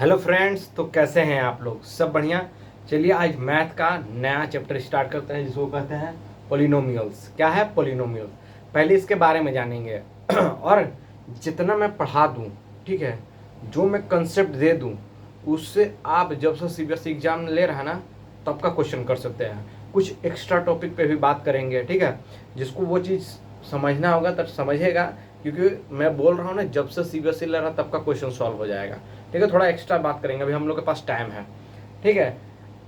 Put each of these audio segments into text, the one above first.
Hello friends, तो कैसे हैं आप लोग? सब बढ़िया। चलिए आज मैथ का नया चैप्टर स्टार्ट करते हैं जिसको कहते हैं पोलिनोमियल्स। क्या है पोलिनोमियल? पहले इसके बारे में जानेंगे और जितना मैं पढ़ा दूं, ठीक है, जो मैं कंसेप्ट दे दूं, उससे आप जब से सीबीएसई एग्जाम ले रहा है ना, तब का क्वेश्चन कर सकते हैं। कुछ एक्स्ट्रा टॉपिक पे भी बात करेंगे, ठीक है। जिसको वो चीज़ समझना होगा तब समझेगा, क्योंकि मैं बोल रहा हूँ ना, जब से सीबीएसई ले रहा तब का क्वेश्चन सॉल्व हो जाएगा। ठीक है, थोड़ा एक्स्ट्रा बात करेंगे, अभी हम लोग के पास टाइम है। ठीक है,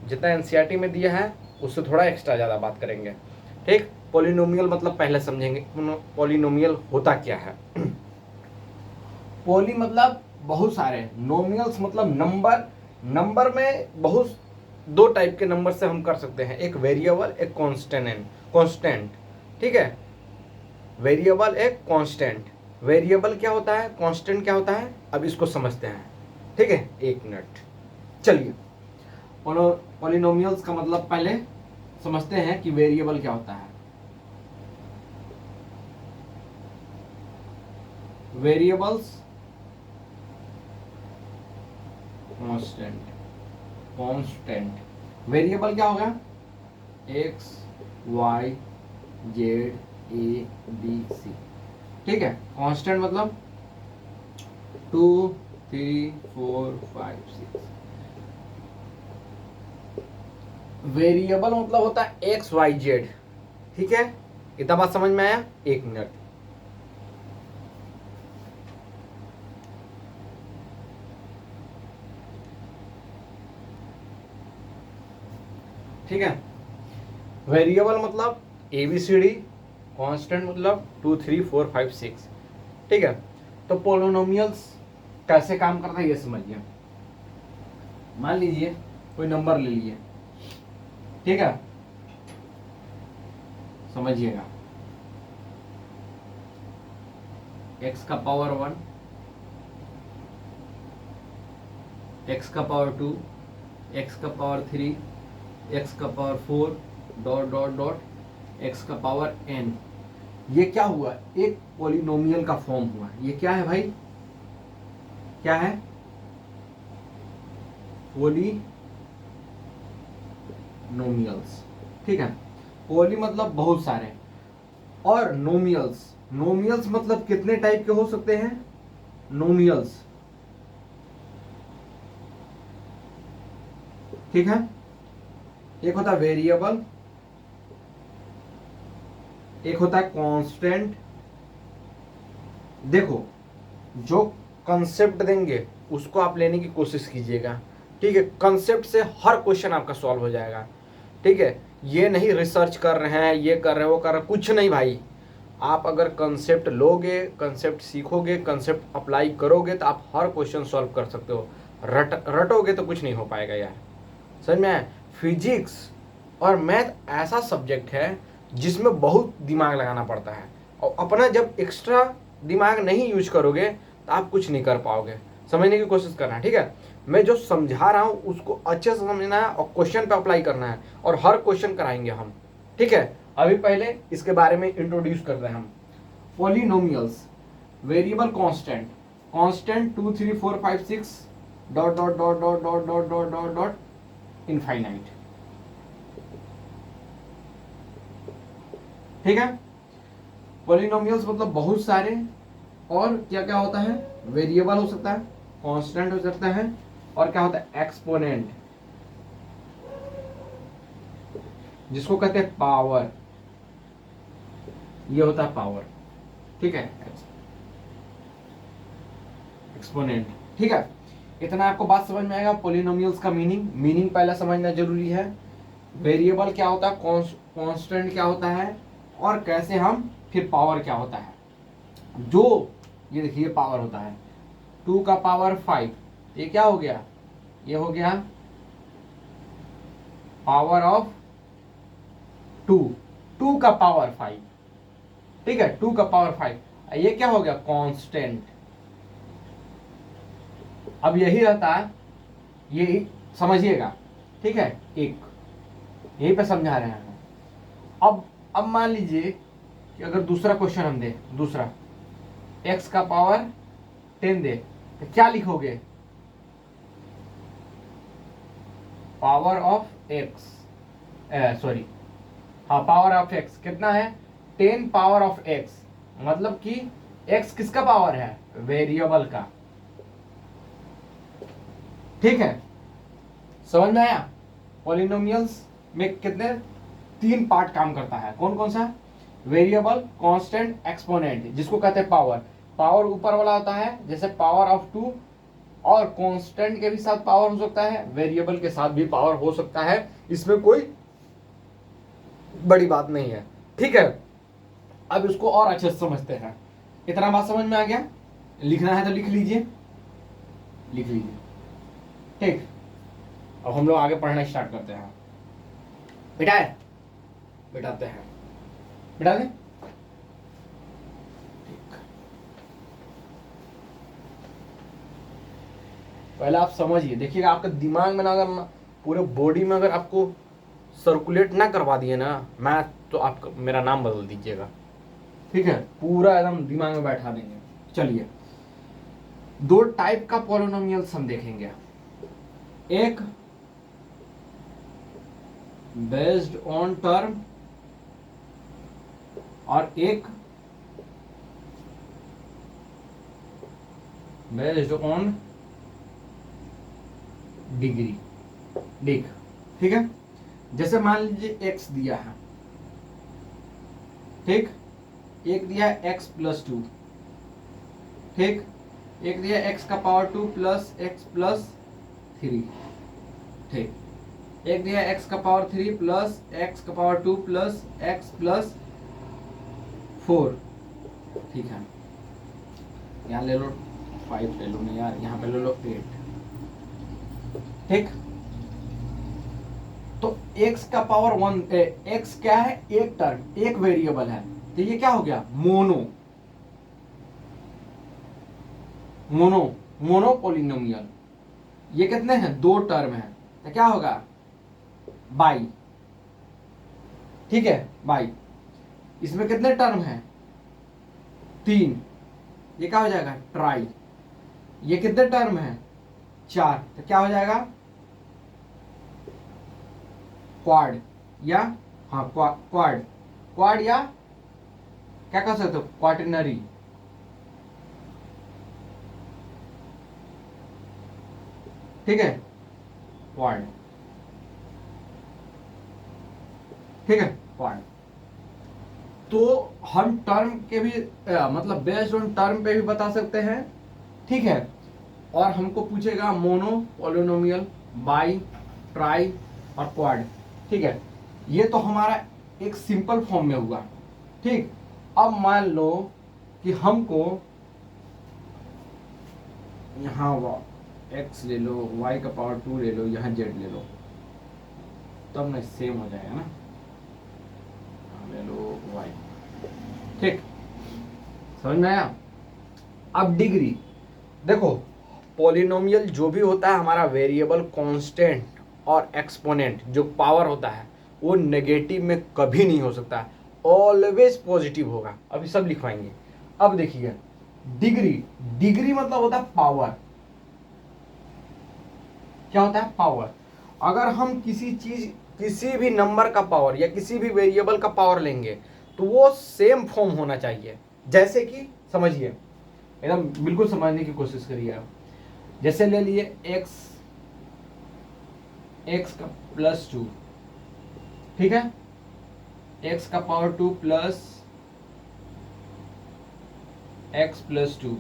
जितना एनसीईआरटी में दिया है उससे थोड़ा एक्स्ट्रा ज़्यादा बात करेंगे। ठीक, पोलिनोमियल मतलब पहले समझेंगे पोलिनोमियल होता क्या है। पोली मतलब बहुत सारे, नोमियल्स मतलब नंबर। नंबर में बहुत दो टाइप के नंबर से हम कर सकते हैं, एक वेरिएबल, एक कांस्टेंट। ठीक है, वेरिएबल एक कांस्टेंट। वेरिएबल क्या होता है, कांस्टेंट क्या होता है, अब इसको समझते हैं। ठीक है, एक मिनट। चलिए, पॉलिनोमियल्स का मतलब पहले समझते हैं कि वेरिएबल क्या होता है। Variables constant. वेरिएबल क्या होगा? एक्स, वाई, जेड, ए, बी, सी। ठीक है, कांस्टेंट मतलब 2, 3, 4, 5, 6। वेरिएबल मतलब होता है एक्स, वाई, जेड। ठीक है, इतना बात समझ में आया? एक मिनट। ठीक है, वेरिएबल मतलब ABCD, कांस्टेंट मतलब 2, 3, 4, 5, 6। ठीक है, तो पोलिनोमियल्स कैसे काम करता है ये समझिए। मान लीजिए कोई नंबर ले लिए, ठीक है, समझिएगा। x का पावर 1, x का पावर 2, x का पावर 3, x का power 4, dot dot dot, x का पावर n। ये क्या हुआ? एक पोलिनोमियल का फॉर्म हुआ। ये क्या है भाई? क्या है? पोलिनोमियल्स। ठीक है, पोली मतलब बहुत सारे, और नोमियल्स, नोमियल्स मतलब कितने टाइप के हो सकते हैं? नोमियल्स, ठीक है, एक होता है वेरिएबल, एक होता है कांस्टेंट। देखो, जो कंसेप्ट देंगे उसको आप लेने की कोशिश कीजिएगा। ठीक है, कंसेप्ट से हर क्वेश्चन आपका सॉल्व हो जाएगा। ठीक है, ये नहीं रिसर्च कर रहे हैं, ये कर रहे हैं, वो कर रहे हैं, कुछ नहीं भाई। आप अगर कंसेप्ट लोगे, कंसेप्ट सीखोगे, कंसेप्ट अप्लाई करोगे, तो आप हर क्वेश्चन सॉल्व कर सकते हो। रटोगे तो कुछ नहीं हो पाएगा यार। समझ में आया? फिजिक्स और मैथ ऐसा सब्जेक्ट है जिसमें बहुत दिमाग लगाना पड़ता है, और अपना जब एक्स्ट्रा दिमाग नहीं यूज करोगे तो आप कुछ नहीं कर पाओगे। समझने की कोशिश करना है, ठीक है। मैं जो समझा रहा हूँ उसको अच्छे से समझना है और क्वेश्चन पे अप्लाई करना है, और हर क्वेश्चन कराएंगे हम। ठीक है, अभी पहले इसके बारे में इंट्रोड्यूस कर रहे हैं हम। Polynomials, variable constant, constant 2, 3, 4, 5, 6, dot dot dot dot dot dot dot dot dot, infinite. ठीक है, पोलिनोमियल्स मतलब बहुत सारे, और क्या क्या होता है? वेरिएबल हो सकता है, कांस्टेंट हो सकता है, और क्या होता है? एक्सपोनेंट, जिसको कहते हैं पावर। ये होता है पावर। ठीक है, एक्सपोनेंट। ठीक है, इतना आपको बात समझ में आएगा। पोलिनोमियल्स का मीनिंग पहले समझना जरूरी है। वेरिएबल क्या होता है, कांस्टेंट क्या होता है, और कैसे हम, फिर पावर क्या होता है। जो ये देखिए पावर होता है 2 का पावर 5, ये क्या हो गया? ये हो गया पावर ऑफ 2, 2 का पावर 5। ठीक है, 2 का पावर 5, ये क्या हो गया? कांस्टेंट। अब यही रहता है, ये समझिएगा। ठीक है, एक यही पे समझा रहे हैं। अब मान लीजिए कि अगर दूसरा क्वेश्चन हम दे, दूसरा x का पावर 10 दे, तो क्या लिखोगे? पावर ऑफ एक्स, सॉरी हाँ पावर ऑफ एक्स कितना है 10 पावर ऑफ एक्स, मतलब कि एक्स किसका पावर है वेरिएबल का। ठीक है, समझ में आया। पॉलिनोमियल्स में कितने 3 पार्ट काम करता है, कौन कौन सा, वेरिएबल, कांस्टेंट, एक्सपोनेंट, जिसको कहते हैं पावर। पावर ऊपर वाला होता है जैसे पावर ऑफ 2, और कांस्टेंट के भी साथ पावर हो सकता है, वेरिएबल के साथ भी पावर हो सकता है, इसमें कोई बड़ी बात नहीं है। ठीक है, अब इसको और अच्छे से समझते हैं। इतना बात समझ में आ गया, लिखना है तो लिख लीजिए, लिख लीजिए। ठीक, अब हम लोग आगे पढ़ना स्टार्ट करते हैं। बिठाए, बिठाते हैं, बिठा दें। ठीक, पहले आप समझिए, देखिएगा आपके दिमाग में ना, अगर पूरे बॉडी में अगर आपको सर्कुलेट ना करवा दिए ना मैथ, तो आपका मेरा नाम बदल दीजिएगा। ठीक है, पूरा एकदम दिमाग में बैठा देंगे। चलिए, 2 टाइप का पॉलिनोमियल्स हम देखेंगे, एक बेस्ड ऑन टर्म और एक बेस्ड ऑन डिग्री। ठीक है, जैसे मान लीजिए x दिया है, ठीक, एक दिया है x+2, ठीक, एक दिया है x का पावर 2 प्लस x+3, ठीक, एक दिया है x का पावर 3 प्लस x का पावर 2 प्लस x+4, ठीक है, यहाँ ले लो 5 ले लो ना यार, यहाँ पे ले लो 8, ठीक। तो x का पावर 1, x क्या है, एक टर्म, एक वेरिएबल है, तो ये क्या हो गया मोनो पॉलिनोमियल। ये कितने हैं, 2 टर्म है, तो क्या होगा बाई। ठीक है, बाई। इसमें कितने टर्म हैं 3, ये क्या हो जाएगा ट्राई। ये कितने टर्म है 4, तो क्या हो जाएगा क्वाड, या हाँ क्वाड या क्या कह सकते हो क्वाटरनरी। ठीक है, क्वाड, ठीक है क्वाड। तो हम टर्म के भी मतलब बेस्ड ऑन टर्म पे भी बता सकते हैं। ठीक है, और हमको पूछेगा मोनो, पॉलिनोमियल, बाई, ट्राई और क्वाड। ठीक है, ये तो हमारा एक सिंपल फॉर्म में हुआ। ठीक, अब मान लो कि हमको यहाँ x ले लो, y का पावर 2 ले लो, यहाँ z ले लो, तब ना सेम हो जाएगा ना, ले लो y। ठीक, समझ में आया। अब डिग्री देखो, पॉलिनोमियल जो भी होता है हमारा वेरिएबल, कांस्टेंट और एक्सपोनेंट, जो पावर होता है वो नेगेटिव में कभी नहीं हो सकता, ऑलवेज पॉजिटिव होगा। अभी सब लिखवाएंगे। अब देखिए डिग्री मतलब होता है पावर। क्या होता है पावर। अगर हम किसी भी नंबर का पावर या किसी भी वेरिएबल का पावर लेंगे तो वो सेम फॉर्म होना चाहिए। जैसे कि समझिए, एकदम बिल्कुल समझने की कोशिश करिए आप। जैसे ले लिए x का +2, ठीक है, x का पावर 2 प्लस x+2,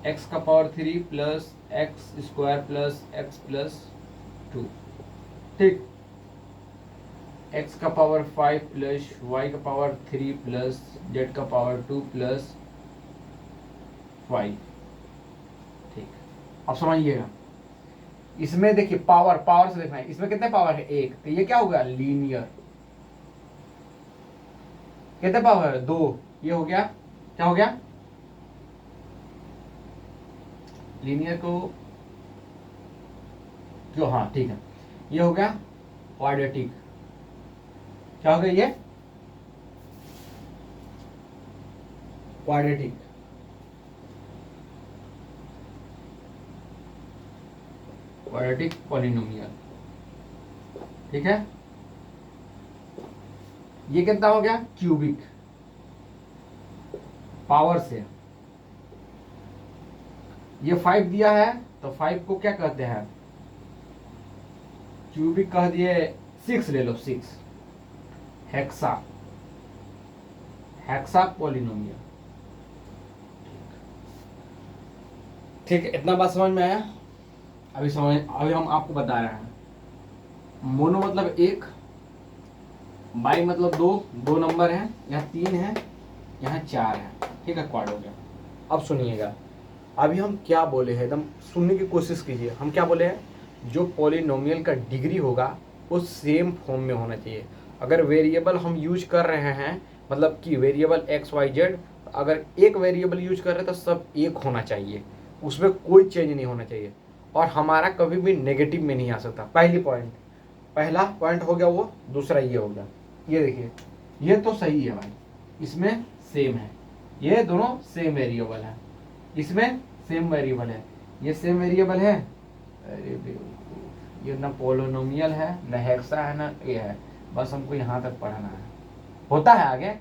x का power 3 plus x² plus x+2, ठीक, x का पावर 5 प्लस y का पावर 3 प्लस z का पावर 2 प्लस 5। ठीक, अब समझिएगा, इसमें देखिए पावर से देखना है, इसमें कितने पावर है 1, तो ये क्या होगा लीनियर। कितने पावर है 2, ये हो गया क्या हो गया लीनियर को जो, हाँ ठीक है, ये हो गया क्वाड्रेटिक। क्या हो गया ये क्वाड्रेटिक। क्वाड्रेटिक पॉलिनोमियल, ठीक है। ये कितना हो गया क्यूबिक पावर से, ये 5 दिया है तो 5 को क्या कहते हैं क्यूबिक कह दिए, 6 ले लो 6, हेक्सा, हेक्सा पॉलिनोमियल, ठीक है। इतना बात समझ में आया। अभी हम आपको बता रहे हैं मोनो मतलब एक, बाई मतलब दो, दो नंबर है, यहाँ 3 है, यहाँ 4 है, ठीक है, क्वाड हो गया। अब सुनिएगा, अभी हम क्या बोले हैं, एकदम सुनने की कोशिश कीजिए। हम क्या बोले हैं, जो पॉलिनोमियल का डिग्री होगा वो सेम फॉर्म में होना चाहिए। अगर वेरिएबल हम यूज कर रहे हैं, मतलब कि वेरिएबल एक्स वाई जेड, अगर एक वेरिएबल यूज कर रहे हैं तो सब एक होना चाहिए, उसमें कोई चेंज नहीं होना चाहिए, और हमारा कभी भी नेगेटिव में नहीं आ सकता। पहला पॉइंट हो गया वो। दूसरा ये हो गया, ये देखिए ये तो सही है भाई, इसमें सेम है, ये दोनों सेम वेरिएबल है, इसमें सेम वेरिएबल है, ये सेम वेरिएबल है। अरे बेवकूफ, ये ना पोलिनोमियल है, ना हेक्सा है, ना ये है, बस हमको यहाँ तक पढ़ना है। होता है आगे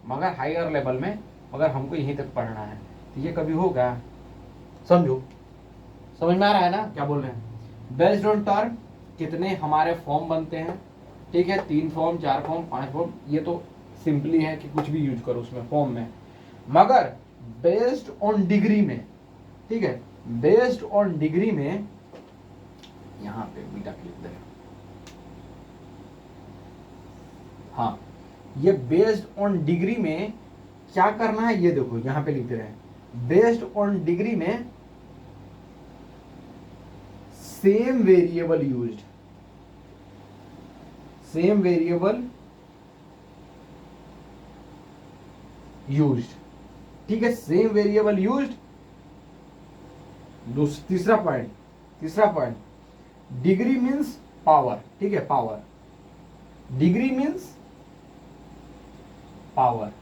मगर हायर लेवल में, मगर हमको यहीं तक पढ़ना है, तो ये कभी होगा, समझो। समझ में आ रहा है ना क्या बोल रहे हैं। बेस्ड ऑन टर्म कितने हमारे फॉर्म बनते हैं, ठीक है, 3 फॉर्म, 4 फॉर्म, 5 फॉर्म, ये तो सिंपली है कि कुछ भी यूज करो उसमें फॉर्म में, मगर बेस्ड ऑन डिग्री में, ठीक है, बेस्ड ऑन डिग्री में, यहां पे बीटा क्लिक करें, हाँ, ये बेस्ड ऑन डिग्री में क्या करना है, ये देखो यहां पे लिख रहे हैं, बेस्ड ऑन डिग्री में same variable used, same variable used, ठीक है, सेम वेरिएबल यूज्ड। तीसरा पॉइंट, डिग्री मीन्स पावर, ठीक है, पावर, डिग्री मीन्स पावर,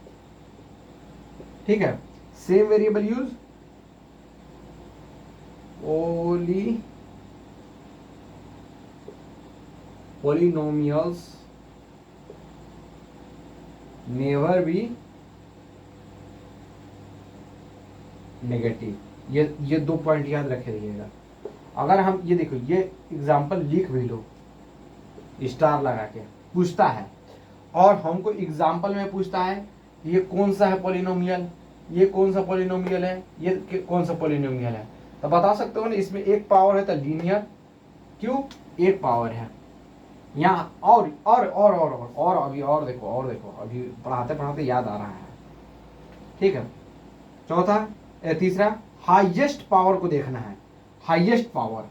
ठीक है, same variable use, polynomials never be negative. ये 2 पॉइंट याद रखे रहिएगा। अगर हम ये देखो, ये एग्जांपल लिख भी लो स्टार लगा के, पूछता है, और हमको एग्जांपल में पूछता है ये कौन सा है पॉलिनोमियल, ये कौन सा पॉलिनोमियल है, ये कौन सा पॉलिनोमियल है, तो बता सकते हो ना, इसमें एक पावर है तो लीनियर, क्यों, एक पावर है यहाँ, और अभी और देखो अभी पढ़ाते पढ़ाते याद आ रहा है, ठीक है। तीसरा हाईएस्ट पावर को देखना है, हाईएस्ट पावर,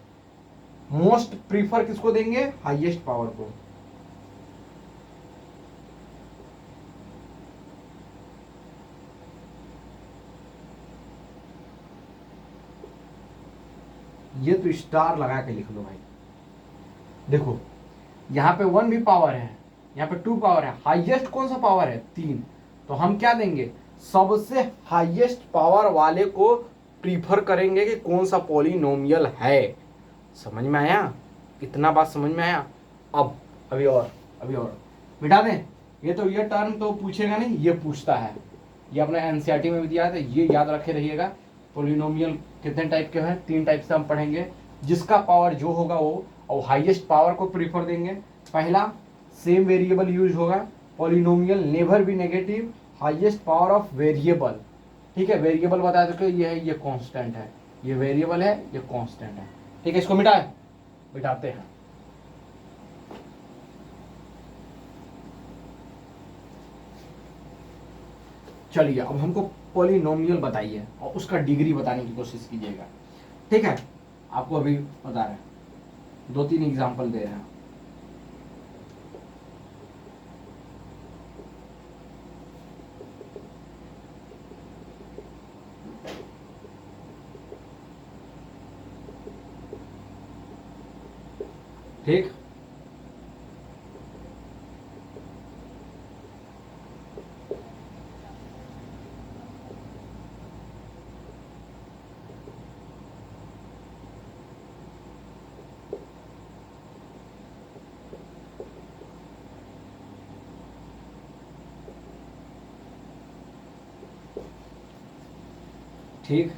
मोस्ट प्रीफर किसको देंगे, हाईएस्ट पावर को। ये तो स्टार लगा के लिख लो भाई। देखो यहाँ पे 1 भी पावर है, यहाँ पे 2 पावर है, हाईएस्ट कौन सा पावर है, 3, तो हम क्या देंगे, सबसे हाईएस्ट पावर वाले को प्रीफर करेंगे कि कौन सा पॉलिनोमियल है। समझ में आया, इतना बात समझ में आया। अब अभी और मिटा दें, ये तो ये टर्म तो पूछेगा नहीं, ये पूछता है, ये अपने एनसीईआरटी में भी दिया है, ये याद रखे रहिएगा। पॉलिनोमियल कितने टाइप के हैं, 3 टाइप से हम पढ़ेंगे, जिसका पावर जो होगा वो, और हाईएस्ट पावर को प्रीफर देंगे। पहला सेम वेरिएबल यूज होगा, polynomial never be negative, highest power of variable, ठीक है, वेरिएबल बता दो ये है, ये कांस्टेंट है, ये वेरिएबल है, ये कांस्टेंट है, ठीक है। इसको मिटाते हैं। चलिए अब हमको पॉलिनोमियल बताइए और उसका डिग्री बताने की कोशिश कीजिएगा, ठीक है। आपको अभी बता रहे हैं, 2-3 एग्जांपल दे रहे हैं। ठीक, ठीक।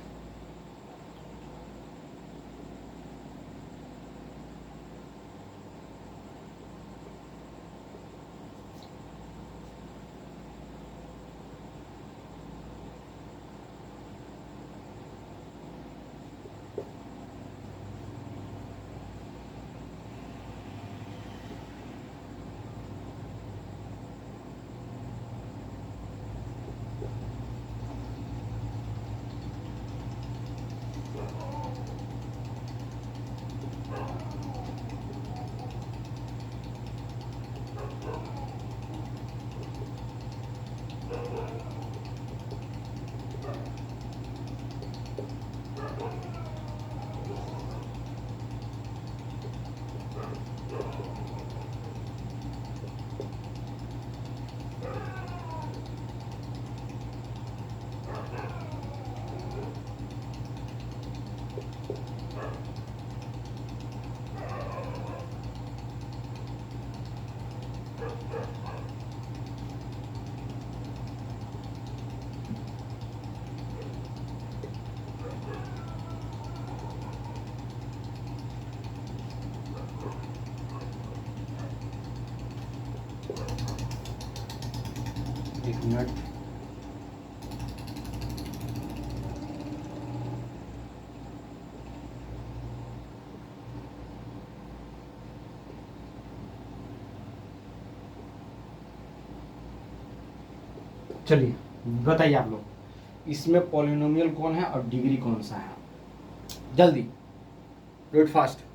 एक मिनट। चलिए बताइए आप लोग, इसमें पॉलिनोमियल कौन है और डिग्री कौन सा है? जल्दी डू इट फास्ट।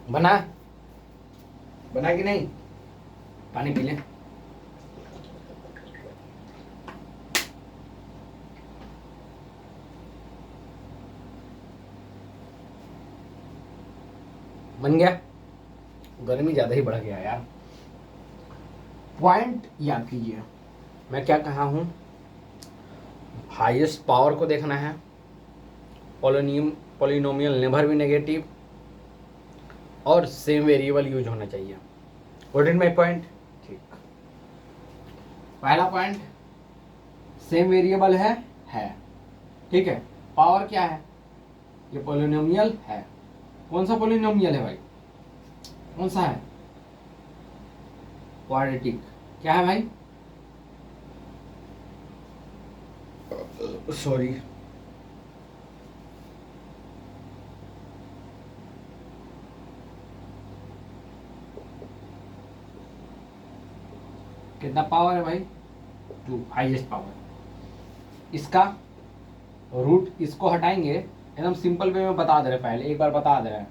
बना बना कि नहीं? पानी पी लें। बन गया? गर्मी ज्यादा ही बढ़ गया यार। पॉइंट याद कीजिए, मैं क्या कहा हूं? हाईएस्ट पावर को देखना है, पॉलिनोमियल नेवर भी नेगेटिव, और सेम वेरिएबल यूज होना चाहिए। What is my point? ठीक। पहला पॉइंट, सेम वेरिएबल है ठीक है। पावर क्या है? ये पॉलिनोमियल है। कौन सा पॉलिनोमियल है भाई? कौन सा है? क्वाड्रेटिक। क्या है भाई? सॉरी, कितना पावर है भाई? 2, हाईएस्ट पावर। इसका रूट इसको हटाएंगे, एकदम सिंपल वे में बता दे रहे, पहले एक बार बता दे रहे हैं।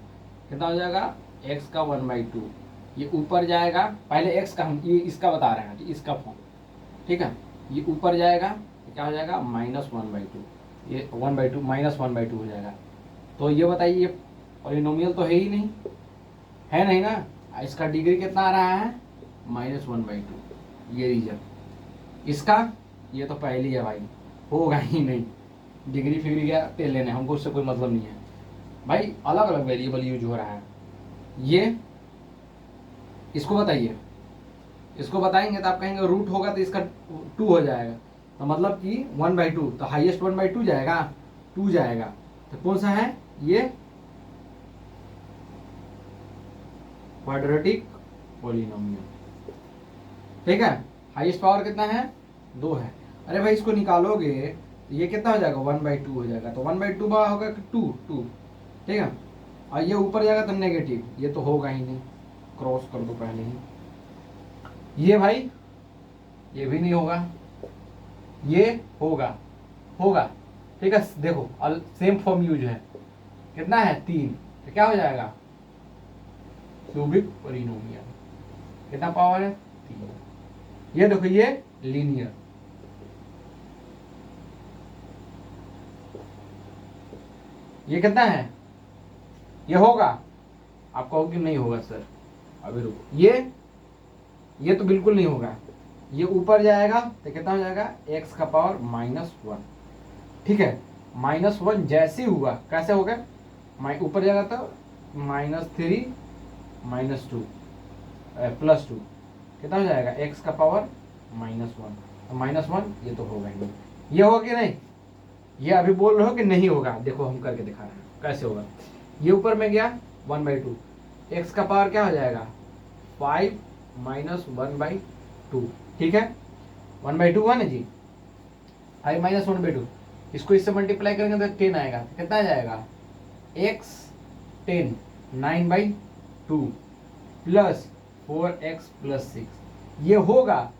कितना हो जाएगा? x का 1/2। ये ऊपर जाएगा, पहले x का हम ये इसका बता रहे हैं, इसका फॉर्म, ठीक है। ये ऊपर जाएगा, क्या हो जाएगा? -1/2। ये 1/2 -1/2 हो जाएगा। तो ये बताइए, ये पॉलिनोमियल तो है ही नहीं, है नहीं ना। इसका डिग्री कितना आ रहा है? -1/2। ये रीजन इसका, ये तो पहली है भाई, होगा ही नहीं। डिग्री फिग्री क्या तेल लेने, हमको उससे कोई मतलब नहीं है भाई। अलग अलग वेरिएबल यूज हो रहा है। ये इसको बताइए, इसको बताएंगे तो आप कहेंगे रूट होगा तो इसका 2 हो जाएगा, तो मतलब कि 1/2, तो हाईएस्ट 1/2 जाएगा, 2 जाएगा। तो कौन सा है ये? क्वाड्रेटिक पॉलिनोमियल, ठीक है। हाईएस्ट पावर कितना है? 2 है। अरे भाई इसको निकालोगे तो ये कितना हो जाएगा? 1/2 हो जाएगा। तो 1/2 बड़ा होगा कि 2, ठीक है। और ये ऊपर जाएगा तो नेगेटिव, ये तो होगा ही नहीं, क्रॉस कर दो पहले ही। ये भाई ये भी नहीं होगा, ये होगा, ठीक है। देखो सेम फॉर्म यूज है। कितना है? 3, तो क्या हो जाएगा? Cubic polynomial. कितना पावर है? 3। ये देखो, ये लीनियर। ये कितना है? ये होगा? आप कहोगे नहीं होगा सर, अभी रुको। ये ये तो बिल्कुल नहीं होगा, ये ऊपर जाएगा तो कितना हो जाएगा x का पावर -1। ठीक है, -1 जैसे ही हुआ कैसे हो गया, ऊपर जाएगा तो -3 -2 +2 कितना हो जाएगा x का पावर -1। तो -1 ये तो होगा ही नहीं, ये होगा कि नहीं, ये अभी बोल रहे हो कि नहीं होगा, देखो हम करके दिखा रहे हैं कैसे होगा। ये ऊपर में गया 1/2, x का पावर क्या हो जाएगा 5 -1/2। ठीक है, 1/2 हुआ ना जी, 5 -1/2, इसको इससे मल्टीप्लाई करेंगे तो 10 आएगा, तो कितना आ जाएगा x 10 9/2 प्लस 4x + 6। ये होगा,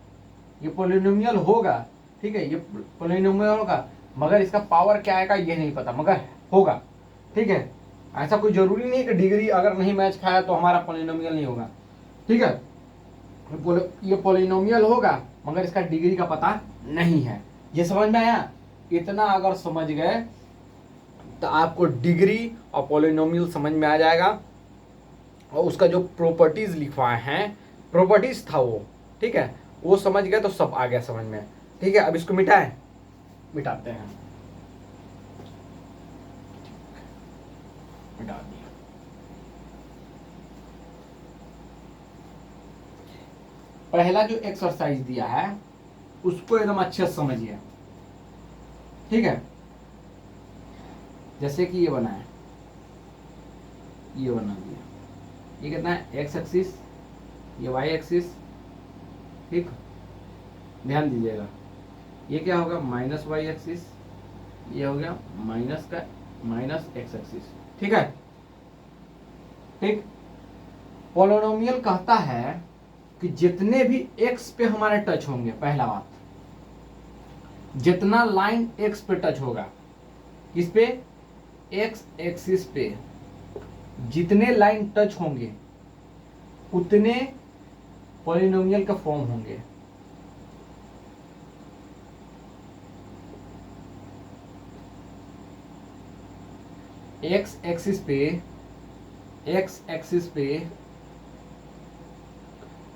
ये पोलिनोमियल होगा। ठीक है, ये पोलिनोमियल होगा, मगर इसका पावर क्या आएगा ये नहीं पता, मगर होगा। ठीक है, ऐसा कोई जरूरी नहीं है कि डिग्री अगर नहीं मैच खाया तो हमारा पोलिनोमियल नहीं होगा। ठीक है, ये पोलिनोमियल होगा मगर इसका डिग्री का पता नहीं है। ये समझ में आया, इतना अगर समझ गए तो आपको डिग्री और पोलिनोमियल समझ में आ जाएगा, और उसका जो प्रॉपर्टीज लिखवाए हैं, प्रॉपर्टीज था वो, ठीक है, वो समझ गए तो सब आ गया समझ में। ठीक है, अब इसको मिटाएं, मिटाते हैं, मिटा दिया। पहला जो एक्सरसाइज दिया है उसको एकदम अच्छे से समझिए। ठीक है, जैसे कि ये बना है, ये बना दिया, ये कितना है एक्स एक्सिस, ये वाई एक्सिस। ठीक, ध्यान दीजिएगा, ये क्या होगा -y एक्सिस, ये हो गया -x एक्सिस। ठीक है, ठीक, पोलिनोमियल कहता है कि जितने भी x पे हमारे टच होंगे, पहला बात, जितना लाइन x पे टच होगा, किस पे x एक्सिस पे जितने लाइन टच होंगे उतने पॉलिनोमियल का फॉर्म होंगे। x एक्सिस पे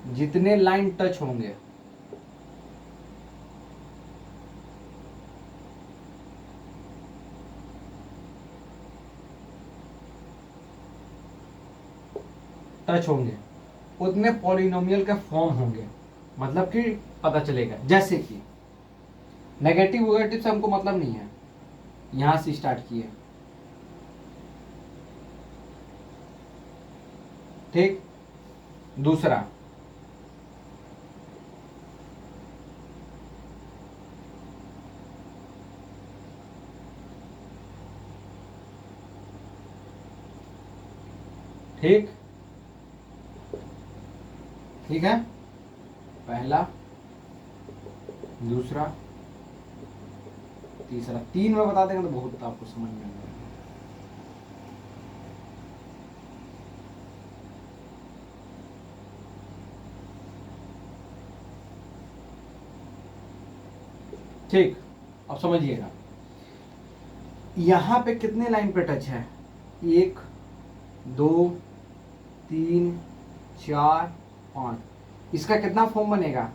जितने लाइन टच होंगे उतने पॉलिनोमियल के फॉर्म होंगे। मतलब कि पता चलेगा, जैसे कि नेगेटिव से हमको मतलब नहीं है, यहां से स्टार्ट किए। ठीक, दूसरा ठीक, ठीक है, पहला, दूसरा, तीसरा, 3 में बता देंगे तो बहुत आपको समझ में आएगा। ठीक, अब समझिएगा, यहां पे कितने लाइन पे टच है, 1 2 3 4 5, इसका कितना फॉर्म बनेगा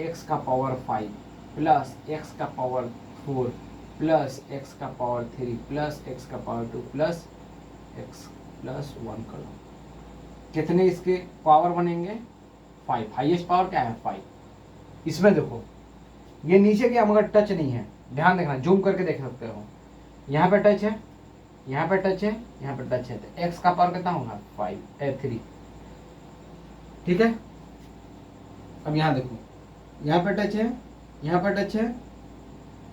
x का पावर 5 प्लस x का पावर 4 प्लस x का पावर 3 प्लस x का पावर 2 प्लस x प्लस 1 कर लो, कितने इसके पावर बनेंगे 5। हाईएस्ट पावर क्या है 5। इसमें देखो ये नीचे गया मगर टच नहीं है, ध्यान देखना, जूम करके देख सकते हो, यहाँ पे टच है, यहाँ पे टच है, यहाँ पे टच है, तो x का पावर कितना होगा 3। ठीक है, अब यहाँ देखो, यहाँ पे टच है, यहाँ पे टच है,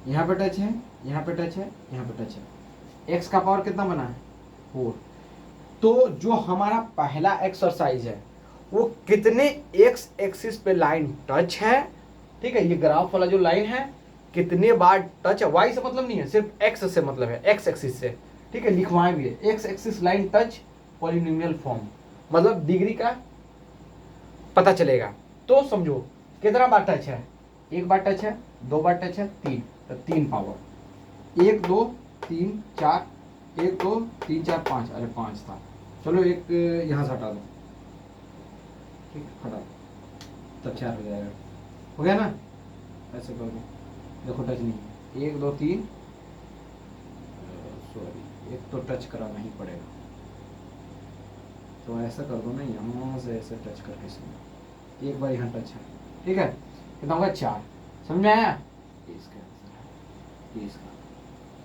यहाँ पे टच है, यहाँ पे टच है, यहाँ पे टच है, x का पावर कितना बना है 4। तो जो हमारा पहला एक्सरसाइज है वो कितने x एक्सिस पे लाइन टच है, ठीक है, ये ग्राफ वाला जो लाइन है कितने बार टच है, y से मतलब नहीं है, सिर्फ x से मतलब है, x एक्सिस से। ठीक है, लिखवाए भी है, x axis line touch polynomial form, मतलब डिग्री का पता चलेगा। तो समझो कितना बार टच है, 1 बार टच है, 2 बार टच है, 3, तो 3 पावर, 1 2 3 4, 1 2 3 4 5, अरे 5 था, चलो एक यहाँ से हटा दो, ठीक, हटा दो, तब 4 हो जाएगा। हो गया ना? ऐसे कर दो, देखो टच नहीं, 1 2 3, सॉरी एक तो टच कराना ही पड़ेगा, तो ऐसा कर दो ना, यहाँ से ऐसे टच करके सुनो, एक बार यहाँ टच है, ठीक है? कितना होगा? 4। समझ में आया? ये इसका आंसर है, ये इसका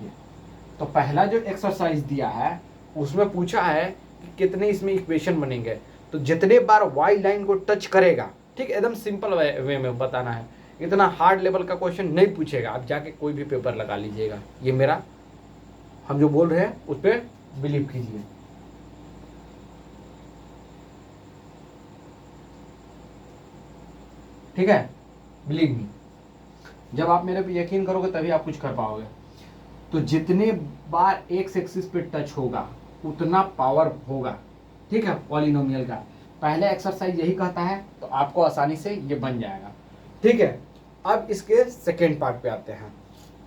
ये। तो पहला जो एक्सरसाइज दिया है उसमें पूछा है कि कितने इसमें इक्वेशन बनेंगे, तो जितने बार वाई लाइन को टच करेगा, ठीक, एकदम सिंपल वे में बताना है, इतना हार्ड लेवल का क्वेश्चन नहीं पूछेगा, आप जाके कोई भी पेपर लगा लीजिएगा, ये मेरा हम जो बोल रहे हैं उस पर बिलीव कीजिए। ठीक है, बिलीव मी, जब आप मेरे पे यकीन करोगे तभी आप कुछ कर पाओगे। तो जितने बार एक्स एक्सिस पे टच होगा उतना पावर होगा, ठीक है, पॉलिनोमियल का। पहले एक्सरसाइज यही कहता है, तो आपको आसानी से ये बन जाएगा, ठीक है। अब इसके सेकेंड पार्ट पे आते हैं,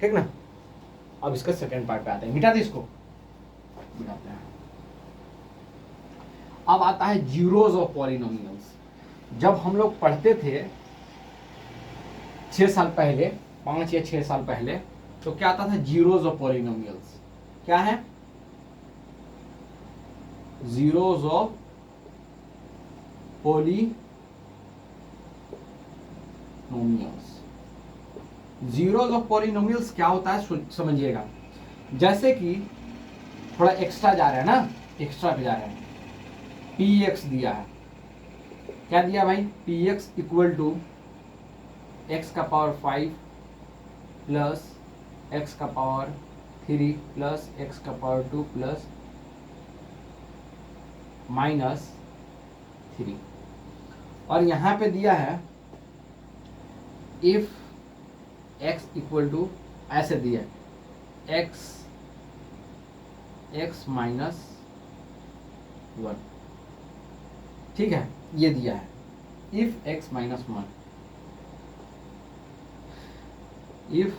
ठीक ना? अब इसके सेकेंड पार्ट पे आते हैं, मिटा दे इसको, मिटाते हैं। अब आता है जीरोज ऑफ पॉलिनोमियल्स। जब हम लोग पढ़ते थे 6 साल पहले, 5 या 6 साल पहले, तो क्या आता था? Zeros of polynomials. क्या है? Zeros of polynomials. Zeros of polynomials क्या होता है समझिएगा। जैसे कि थोड़ा एक्स्ट्रा जा रहा है ना, एक्स्ट्रा पे जा रहा है, पी एक्स दिया है, क्या दिया भाई? P X equal to X का पावर 5 प्लस एक्स का पावर 3 प्लस एक्स का पावर 2 प्लस -3। और यहां पे दिया है इफ x इक्वल टू, ऐसे दिया x -1, ठीक है, ये दिया है इफ x -1, इफ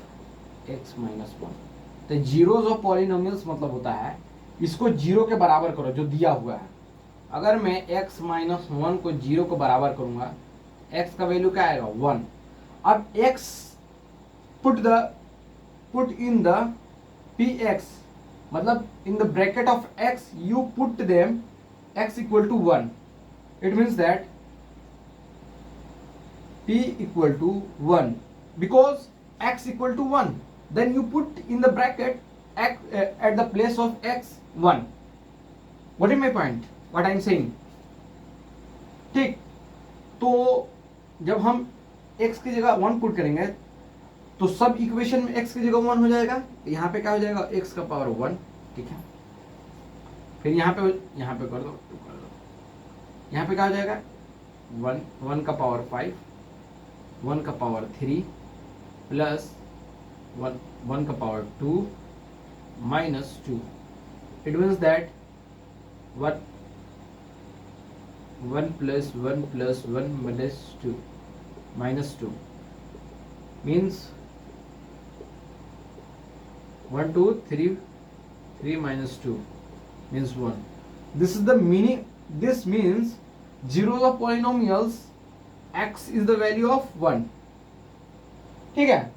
x -1। तो जीरोज ऑफ पॉलिनोमियल्स मतलब होता है इसको जीरो के बराबर करो, जो दिया हुआ है। अगर मैं x -1 को जीरो को बराबर करूंगा, x का वैल्यू क्या आएगा? 1। अब x put in the px, मतलब in the bracket of x you put them x equal to 1। It means that p equal to 1 because x equal to 1, then you put in the bracket x at the place of x 1. What is my point? What I am saying? ठीक, तो जब हम x की जगह 1 put करेंगे तो सब equation में x की जगह 1 हो जाएगा, यहाँ पे क्या हो जाएगा? x का पावर 1, ठीक है। फिर यहाँ पे कर दो, यहाँ पे क्या हो जाएगा? 1 का पावर 5, 1 का पावर 3 प्लस 1 का power 2 -2। It means that 1 plus 1 plus 1 minus 2 means 1 2 3 3 minus 2 means 1. This is the meaning. This means zeros of polynomials x is the value of 1. ठीक है,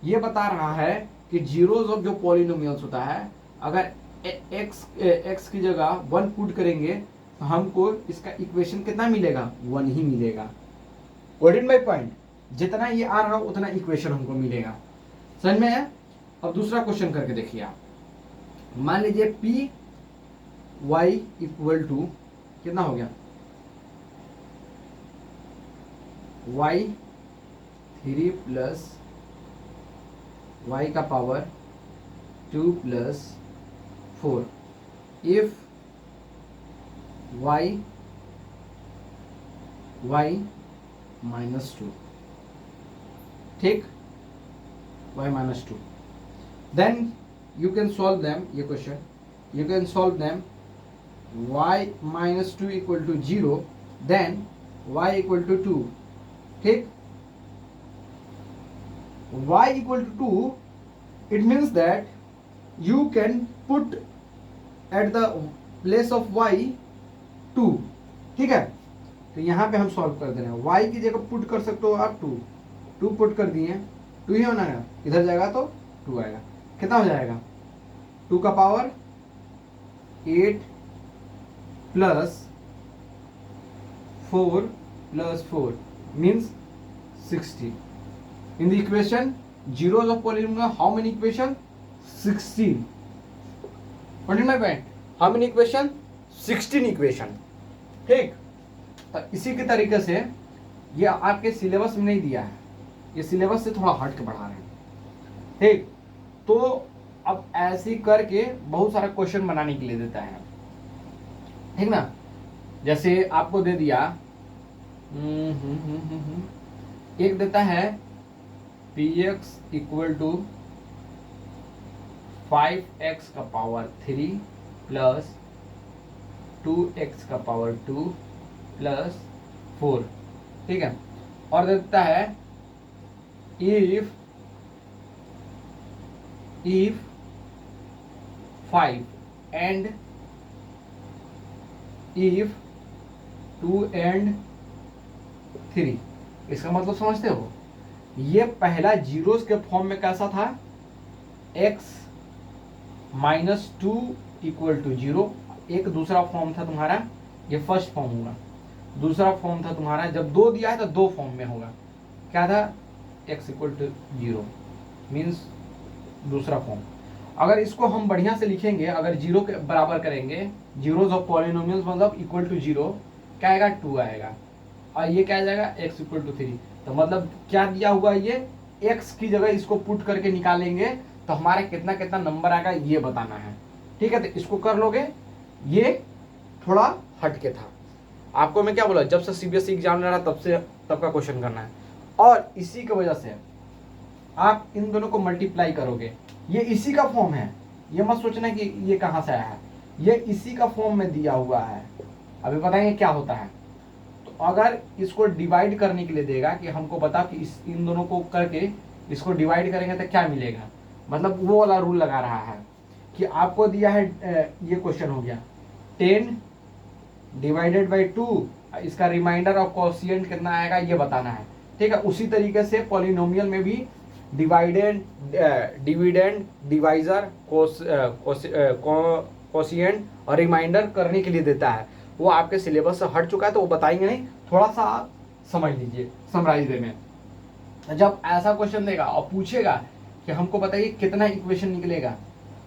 ये बता रहा है कि जीरोज ऑफ जो पॉलिनोमियल्स होता है, अगर x की जगह 1 पुट करेंगे तो हमको इसका इक्वेशन कितना मिलेगा? 1 ही मिलेगा। What is my point? जितना ये आ रहा उतना इक्वेशन हमको मिलेगा। समझ में है? अब दूसरा क्वेश्चन करके देखिए आप। मान लीजिए पी वाई इक्वल टू कितना हो गया? y 3 प्लस y का पावर 2 प्लस 4 इफ y -2, ठीक, y -2, then you can solve them. ये question you can solve them. y -2 equal to 0, then y equal to 2, ठीक, y equal to 2, it means that you can put at the place of y 2, ठीक है। तो यहाँ पे हम solve कर दे रहे हैं। y की जगह पुट कर सकते हो आप 2 पुट कर दिए, 2 ही होना है, इधर जाएगा तो 2 आएगा। कितना हो जाएगा 2 का power 8 plus 4 means 60. In the equation zeros of polynomial, how many equation? 16. What is my point? How many equation? 16 equation. ठीक, तो इसी के तरीके से ये आपके सिलेबस में नहीं दिया है, ये सिलेबस से थोड़ा हट के बढ़ा रहे हैं। ठीक, तो अब ऐसे करके बहुत सारा क्वेश्चन बनाने के लिए देता है, ठीक ना। जैसे आपको दे दिया एक देता है px इक्वल टू 5x का पावर 3 प्लस 2x का पावर 2 प्लस 4, ठीक है। और देता है if 5 and if 2 and 3। इसका मतलब समझते हो, ये पहला जीरोस के फॉर्म में कैसा था, x माइनस 2 इक्वल टू 0। एक दूसरा फॉर्म था तुम्हारा, ये फर्स्ट फॉर्म होगा। दूसरा फॉर्म था तुम्हारा, जब 2 दिया है तो 2 फॉर्म में होगा। क्या था, x इक्वल टू 0 मीन्स दूसरा फॉर्म। अगर इसको हम बढ़िया से लिखेंगे, अगर 0 के बराबर करेंगे, जीरोस ऑफ पॉलिनोमियल्स मतलब इक्वल टू 0, क्या आएगा 2 आएगा, और ये क्या आ जाएगा x इक्वल टू 3। तो मतलब क्या दिया हुआ, ये x की जगह इसको पुट करके निकालेंगे तो हमारा कितना कितना नंबर आएगा ये बताना है, ठीक है। तो इसको कर लोगे, ये थोड़ा हटके था। आपको मैं क्या बोला, जब से सीबीएसई एग्जाम ले रहा तब का क्वेश्चन करना है, और इसी की वजह से आप इन दोनों को मल्टीप्लाई करोगे। ये इसी का फॉर्म है, ये मत सोचना कि ये कहाँ से आया है, ये इसी का फॉर्म में दिया हुआ है। अभी बताएंगे क्या होता है। तो अगर इसको डिवाइड करने के लिए देगा कि हमको बता कि इन दोनों को करके इसको डिवाइड करेंगे तो क्या मिलेगा, मतलब वो वाला रूल लगा रहा है कि आपको दिया है, ये क्वेश्चन हो गया 10 डिवाइडेड बाई 2, इसका रिमाइंडर और कोशिएंट कितना आएगा ये बताना है, ठीक है। उसी तरीके से पॉलिनोमियल में भी डिवाइडेंड, डिविडेंड, डिवाइजर, कोशिएंट और रिमाइंडर करने के लिए देता है। वो आपके सिलेबस से हट चुका है तो वो बताएंगे नहीं, थोड़ा सा समझ लीजिए समराइज वे में। जब ऐसा क्वेश्चन देगा और पूछेगा कि हमको बताइए कितना इक्वेशन निकलेगा,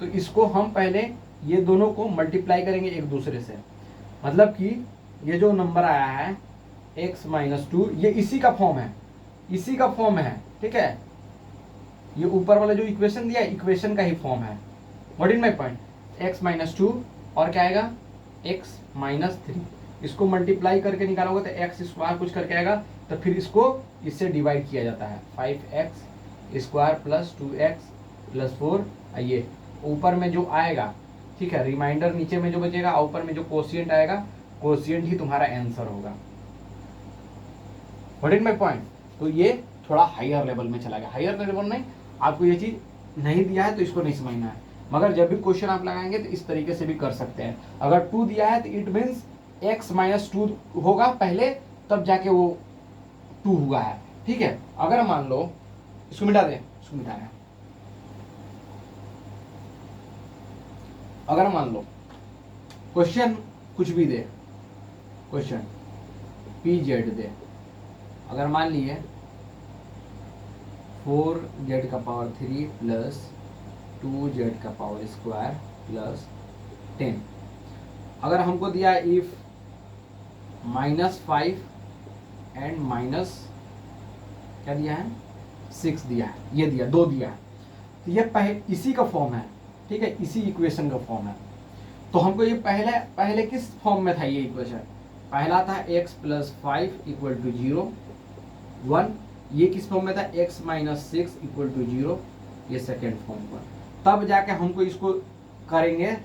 तो इसको हम पहले ये दोनों को मल्टीप्लाई करेंगे एक दूसरे से। मतलब कि ये जो नंबर आया है x माइनस 2, ये इसी का फॉर्म है, इसी का फॉर्म है, ठीक है। ये ऊपर वाला जो इक्वेशन दिया है इक्वेशन का ही फॉर्म है। What is my point, x minus 2 और क्या आएगा x माइनस 3, इसको मल्टीप्लाई करके निकालोगे तो x स्क्वायर कुछ करके आएगा, तो फिर इसको इससे डिवाइड किया जाता है 5x square plus 2x plus 4। ये ऊपर में जो आएगा, ठीक है, रिमाइंडर नीचे में जो बचेगा, ऊपर में जो कोशिएंट आएगा, कोशिएंट ही तुम्हारा आंसर होगा। What is my point. तो ये थोड़ा हायर लेवल में चला गया, हायर लेवल में आपको ये चीज नहीं दिया है तो इसको नहीं समझना है, मगर जब भी क्वेश्चन आप लगाएंगे तो इस तरीके से भी कर सकते हैं। अगर 2 दिया है तो इट मीन्स x माइनस 2 होगा पहले, तब जाके वो 2 हुआ है, ठीक है। अगर मान लो, इसको मिटा दें, इसको मिटा दें। अगर मान लो क्वेश्चन कुछ भी दे, क्वेश्चन pz दे, अगर मान लिए 4z का पावर 3 प्लस 2z का पावर स्क्वायर प्लस 10, अगर हमको दिया इफ -5 एंड माइनस क्या दिया है 6 दिया है, ये दिया 2 दिया है, तो ये इसी का फॉर्म है, ठीक है, इसी इक्वेशन का फॉर्म है। तो हमको ये पहले किस फॉर्म में था, ये इक्वेशन पहला था x प्लस 5 इक्वल टू 0 1, ये किस फॉर्म में था x माइनस 6 इक्वल टू 0, ये सेकेंड फॉर्म पर। तब जाके हमको इसको करेंगे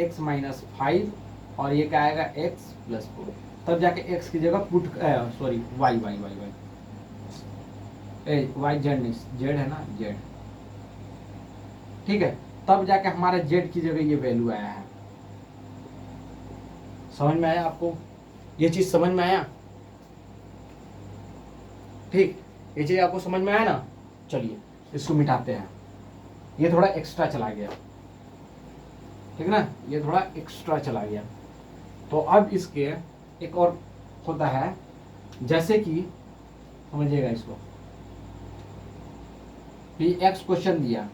x माइनस 5 और ये क्या आएगा x प्लस 4, तब जाके x की जगह पुट सॉरी y z नहीं, z है ना z, ठीक है, तब जाके हमारा z की जगह ये वैल्यू आया है। समझ में आया आपको, ये चीज समझ में आया। ठीक, ये चीज़ आपको समझ में आया ना। चलिए इसको मिटाते हैं, ये थोड़ा एक्स्ट्रा चला गया, ठीक ना, ये थोड़ा एक्स्ट्रा चला गया। तो अब इसके एक और होता है, जैसे कि समझिएगा इसको, कि एक्स क्वेश्चन दिया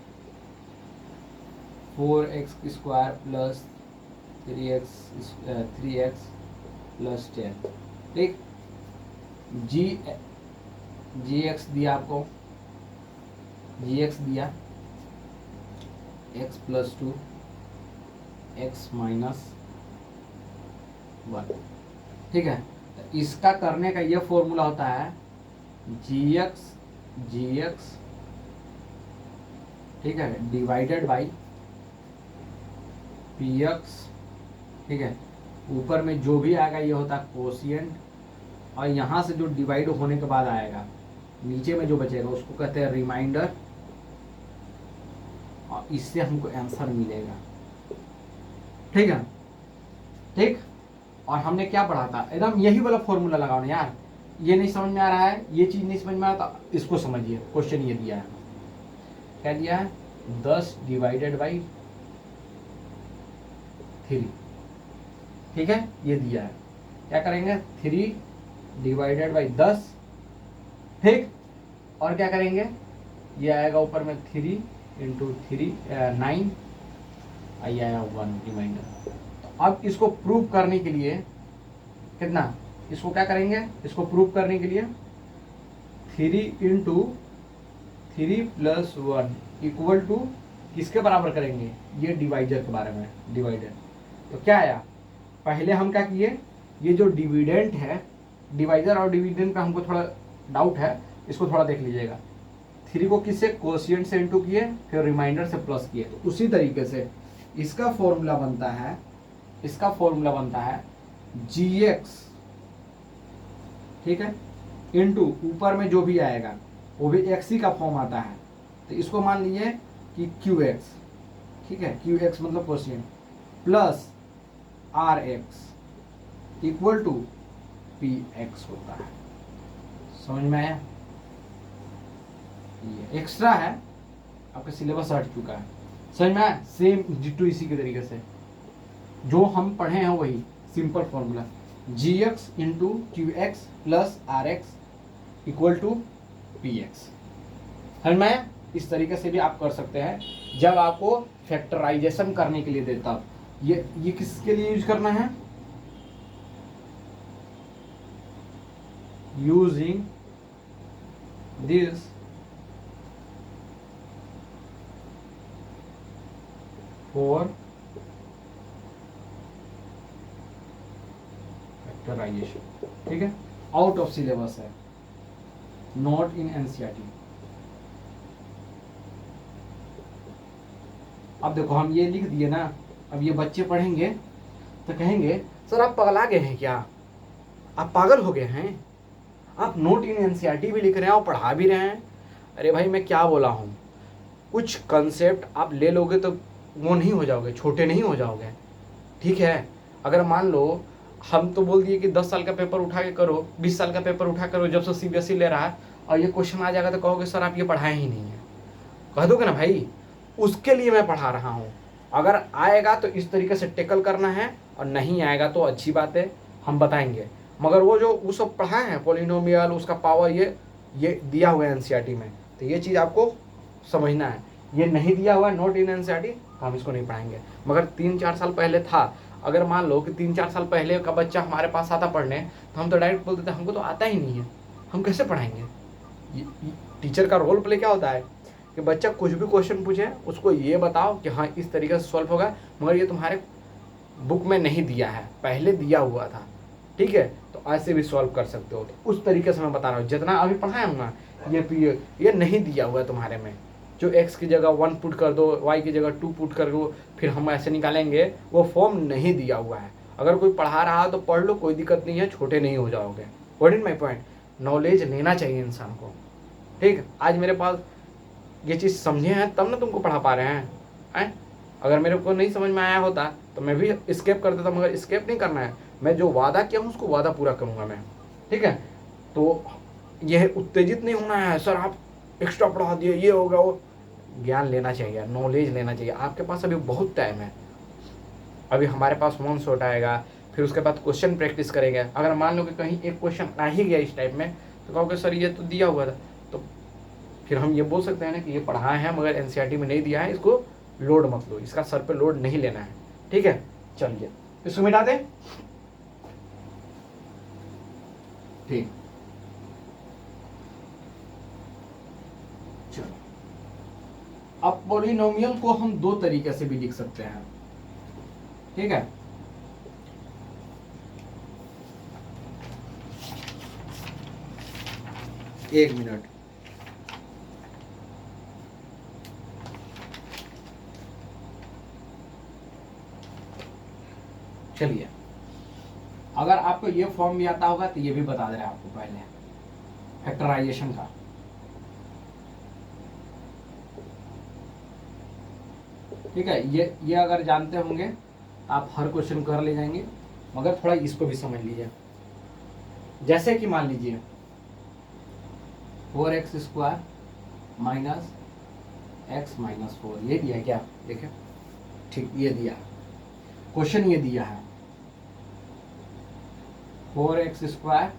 4x² प्लस 3x प्लस 10, ठीक। gx दिया आपको, gx दिया x प्लस 2 x माइनस 1, ठीक है। तो इसका करने का ये फॉर्मूला होता है gx, ठीक है, डिवाइडेड बाई px, ठीक है। ऊपर में जो भी आएगा ये होता है कोशिएंट, और यहाँ से जो डिवाइड होने के बाद आएगा नीचे में जो बचेगा उसको कहते हैं रिमाइंडर, और इससे हमको आंसर मिलेगा, ठीक है, ठीक। और हमने क्या पढ़ा था, एकदम यही वाला फॉर्मूला लगाओ ना यार। ये नहीं समझ में आ रहा है, ये चीज नहीं समझ में आ रहा था, इसको समझिए। क्वेश्चन ये दिया है, क्या दिया है, 10 डिवाइडेड बाई 3, ठीक है, ये दिया है। क्या करेंगे, 3 डिवाइडेड बाई 10, ठीक। और क्या करेंगे, ये आएगा ऊपर में 3 इंटू 3 9, आई आया 1 रिमाइंडर। तो अब इसको प्रूव करने के लिए कितना, इसको क्या करेंगे, इसको प्रूव करने के लिए 3 इंटू 3 प्लस 1 इक्वल टू किसके बराबर करेंगे, ये डिवाइडर के बारे में, डिवाइडर। तो क्या आया, पहले हम क्या किए, ये जो डिविडेंट है, डिवाइडर और डिविडेंट का हमको थोड़ा डाउट है, इसको थोड़ा देख लीजिएगा। 3 को किससे, कोशिएंट से इंटू किए, फिर रिमाइंडर से प्लस किए। तो उसी तरीके से इसका फॉर्मूला बनता है, इसका फॉर्मूला बनता है gx, ठीक है, इंटू ऊपर में जो भी आएगा वो भी x ही का फॉर्म आता है। तो इसको मान लीजिए कि qx, ठीक है, qx मतलब quotient, plus rx equal to px होता है। समझ में आया, ये एक्स्ट्रा है, आपका सिलेबस हट चुका है। समझ में आया, सेम डिटो इसी के तरीके से जो हम पढ़े हैं वही simple formula, gx into qx plus rx equal to px। समझ में आया, इस तरीके से भी आप कर सकते हैं जब आपको फैक्टराइजेशन करने के लिए देता। ये किसके लिए यूज करना है, यूजिंग दिस फॉर फैक्टराइजेशन, ठीक है, आउट ऑफ सिलेबस है, नॉट इन एनसीईआरटी। अब देखो हम ये लिख दिए ना, अब ये बच्चे पढ़ेंगे तो कहेंगे सर आप पगला गए हैं क्या, आप पागल हो गए हैं, आप नोट इन एनसीईआरटी भी लिख रहे हैं और पढ़ा भी रहे हैं। अरे भाई मैं क्या बोला हूँ, कुछ कंसेप्ट आप ले लोगे तो वो नहीं हो जाओगे, छोटे नहीं हो जाओगे, ठीक है। अगर मान लो हम तो बोल दिए कि 10 साल का पेपर उठा के करो, 20 साल का पेपर उठा करो, जब से सीबीएसई ले रहा है और ये क्वेश्चन आ जाएगा तो कहोगे सर आप ये पढ़ाए ही नहीं है, कह दोगे ना भाई। उसके लिए मैं पढ़ा रहा हूँ, अगर आएगा तो इस तरीके से टेकल करना है, और नहीं आएगा तो अच्छी बात है, हम बताएंगे। मगर वो सब पढ़ाए हैं, पॉलिनोमियल, उसका पावर, ये दिया हुआ है एनसीईआरटी में, तो ये चीज़ आपको समझना है। ये नहीं दिया हुआ है नोट इन एनसीईआरटी तो हम इसको नहीं पढ़ाएंगे। मगर 3-4 साल पहले था, अगर मान लो कि 3-4 साल पहले का बच्चा हमारे पास आता पढ़ने, तो हम तो डायरेक्ट बोल देते हमको तो आता ही नहीं है, हम कैसे पढ़ाएंगे। टीचर का रोल प्ले क्या होता है कि बच्चा कुछ भी क्वेश्चन पूछे उसको ये बताओ कि हाँ इस तरीके से सॉल्व होगा, मगर ये तुम्हारे बुक में नहीं दिया है, पहले दिया हुआ था, ठीक है, तो ऐसे भी सॉल्व कर सकते हो। तो उस तरीके से मैं बता रहा हूँ, जितना अभी पढ़ाया हूँ ना, ये नहीं दिया हुआ है तुम्हारे में, जो x की जगह 1 पुट कर दो, y की जगह 2 पुट कर दो, फिर हम ऐसे निकालेंगे, वो फॉर्म नहीं दिया हुआ है। अगर कोई पढ़ा रहा है तो पढ़ लो, कोई दिक्कत नहीं है, छोटे नहीं हो जाओगे। What is my point, knowledge लेना चाहिए इंसान को, ठीक। आज मेरे पास ये चीज़ समझे हैं तब ना तुमको पढ़ा पा रहे हैं। अगर मेरे को नहीं समझ में आया होता तो मैं भी स्केप कर देता, मगर स्केप नहीं करना है, मैं जो वादा किया हूँ उसको वादा पूरा करूँगा मैं, ठीक है। तो यह उत्तेजित नहीं होना है, सर आप एक्स्ट्रा पढ़ा दिए, ये होगा वो। ज्ञान लेना चाहिए, नॉलेज लेना चाहिए। आपके पास अभी बहुत टाइम है। अभी हमारे पास वन शॉट आएगा, फिर उसके बाद क्वेश्चन प्रैक्टिस करेंगे। अगर मान लो कि कहीं एक क्वेश्चन आ ही गया इस टाइप में, तो कहोगे सर ये तो दिया हुआ था, तो फिर हम ये बोल सकते हैं ना कि ये पढ़ाए हैं मगर एनसीईआरटी में नहीं दिया है, इसको लोड मत लो, इसका सर पे लोड नहीं लेना है। ठीक है, चलिए इसको मिटा दें। ठीक, चलो अब पॉलिनोमियल को हम दो तरीके से भी लिख सकते हैं। ठीक है, एक मिनट, चलिए अगर आपको ये फॉर्म भी आता होगा तो ये भी बता दे रहा है आपको पहले, फैक्टराइजेशन का। ठीक है, ये अगर जानते होंगे तो आप हर क्वेश्चन कर ले जाएंगे, मगर थोड़ा इसको भी समझ लीजिए। जैसे कि मान लीजिए 4x² माइनस x माइनस 4, ये दिया है क्या? देखिए, ठीक, ये दिया है क्वेश्चन, ये दिया है 4x²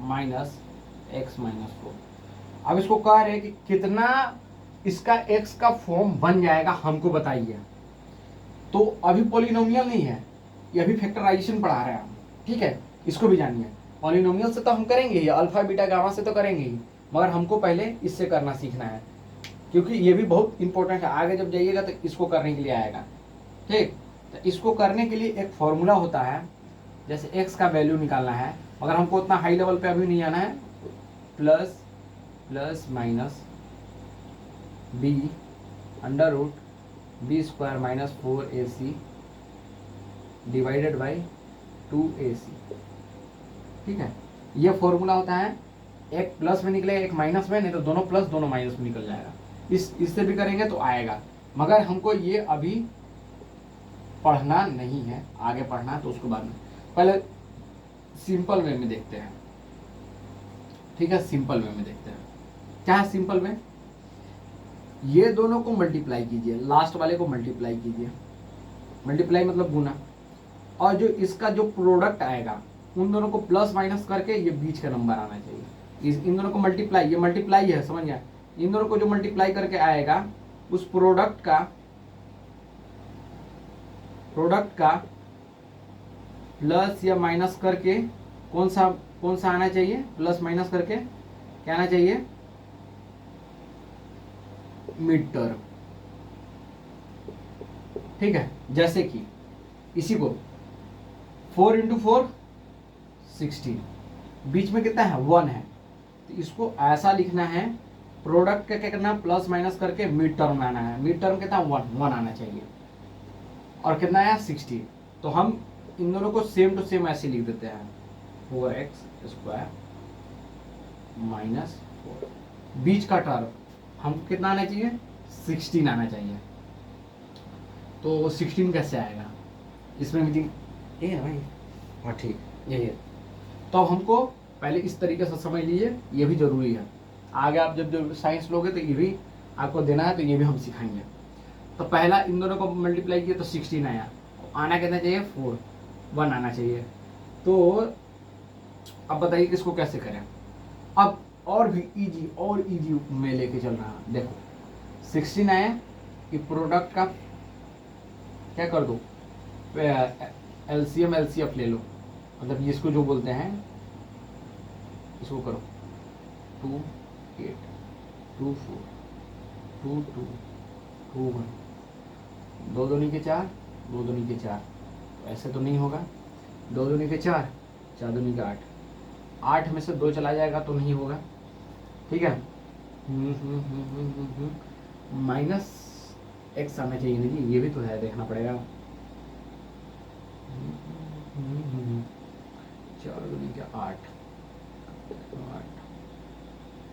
माइनस x माइनस 4। अब इसको कह रहे हैं कि कितना इसका x का फॉर्म बन जाएगा, हमको बताइए। तो अभी पॉलिनोमियल नहीं है, ये अभी फैक्टराइजेशन पढ़ा रहे हैं हम। ठीक है, इसको भी जानिए। पॉलिनोमियल से तो हम करेंगे ही, अल्फा बीटा गामा से तो करेंगे ही, मगर हमको पहले इससे करना सीखना है, क्योंकि ये भी बहुत इंपॉर्टेंट है। आगे जब जाइएगा तो इसको करने के लिए आएगा। ठीक, तो इसको करने के लिए एक फॉर्मूला होता है, जैसे x का वैल्यू निकालना है, मगर हमको उतना हाई लेवल पे अभी नहीं आना है। Plus plus minus b under root b² minus 4ac divided by 2ac। ठीक है, ये फॉर्मूला होता है। एक प्लस में निकलेगा, एक माइनस में, नहीं तो दोनों प्लस दोनों माइनस में निकल जाएगा। इससे भी करेंगे तो आएगा, मगर हमको ये अभी पढ़ना नहीं है, आगे पढ़ना है तो उसको बाद में। पहले सिंपल वे में देखते हैं। ठीक है, सिंपल वे में देखते हैं। क्या है सिंपल वे? ये दोनों को मल्टीप्लाई कीजिए, लास्ट वाले को मल्टीप्लाई कीजिए। मल्टीप्लाई मतलब गुना, और जो इसका जो प्रोडक्ट आएगा उन दोनों को प्लस माइनस करके ये बीच का नंबर आना चाहिए। इन दोनों को मल्टीप्लाई, ये मल्टीप्लाई है, समझ गया? इन दोनों को जो मल्टीप्लाई करके आएगा उस प्रोडक्ट का प्लस या माइनस करके कौन सा आना चाहिए? प्लस माइनस करके क्या आना चाहिए? Mid term. ठीक है, जैसे कि इसी को 4 × 4 16, बीच में कितना है? 1 है, तो इसको ऐसा लिखना है, प्रोडक्ट का क्या करना? प्लस माइनस करके मिड टर्म आना है। मिड टर्म कितना? 1 आना चाहिए, और कितना आया? 60। तो हम इन दोनों को सेम टू सेम ऐसे लिख देते हैं, 4x² माइनस 4, बीच का टर्म हमको कितना आना चाहिए? 16 आना चाहिए। तो 16 कैसे आएगा? इसमें भी ये है भाई, हाँ ठीक, यही है। तो अब हमको पहले इस तरीके से समझ लीजिए, ये भी जरूरी है। आगे आप जब साइंस लोगे तो ये भी आपको देना है, तो ये भी हम सिखाएंगे। तो पहला इन दोनों को मल्टीप्लाई किया तो 16 आया, आना कितना चाहिए? 1 आना चाहिए। तो अब बताइए किसको कैसे करें। अब और भी इजी में लेके चल रहा है। देखो 16 आया कि प्रोडक्ट का क्या कर दो? एलसीएम एलसीएफ ले लो, मतलब इसको जो बोलते हैं इसको करो 2 8 2 4 2 2 2 1, 2 दूनी के 4, 2 दूनी के 4, ऐसे तो नहीं होगा। 2 दूनी के 4, 4 दूनी के 8, 8 में से 2 चला जाएगा तो नहीं होगा। ठीक है, माइनस एक्स आना चाहिए ना जी, ये भी तो है, देखना पड़ेगा। 4 दूनी के 8,